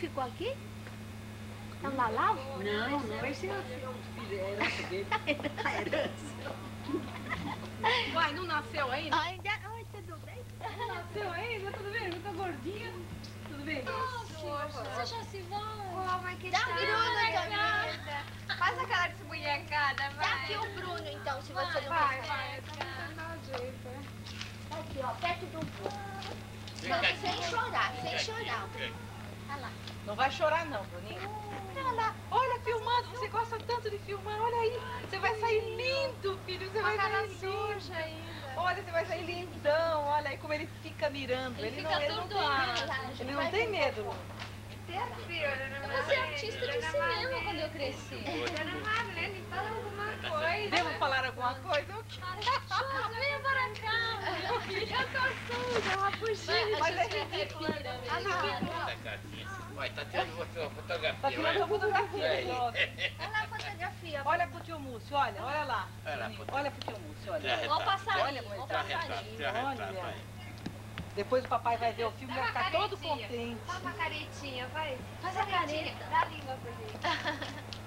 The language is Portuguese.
ficou aqui? É um lalau? Não, esse é a herança dele. A herança. Uai, não nasceu ainda? Ainda. Oi, tudo bem? Não nasceu ainda? Tudo bem? Eu tô gordinha. Tudo bem? Você já se vai? Oh, mas que Dá tal? Bruno, Faz aquela desmunhecada, vai. Dá aqui o Bruno, então, se você não Vai, consegue. vai. Tá não dá jeito, Aqui, ó, perto do Bruno. Não, sem chorar, sem chorar. Olha lá. Não vai chorar não, Bruninho. Olha lá, olha, filmando. Você gosta tanto de filmar. Olha aí. Você vai sair lindo, filho. Você vai sair lindo. ainda. Olha, você vai sair lindão. Olha aí como ele fica mirando. Ele não tem medo. Eu vou ser artista de cinema quando eu crescer. Dona Marlene, fala alguma coisa. Devo falar alguma coisa? Venha para cá, meu filho. Eu tô suja, uma puxinha. Mas é ridículo. Vai, tá tirando você uma fotografia. Tá tirando a fotografia. Olha lá a fotografia. Olha pro tio Múcio, olha lá. Olha, Olha pro tio Múcio, olha. Ó o passarinho, Olha como ele ó o tá passarinho. Olha. Depois o papai vai ver o filme e vai ficar todo contente. Faz uma caretinha, vai. Faz a careta. Dá a língua pra gente.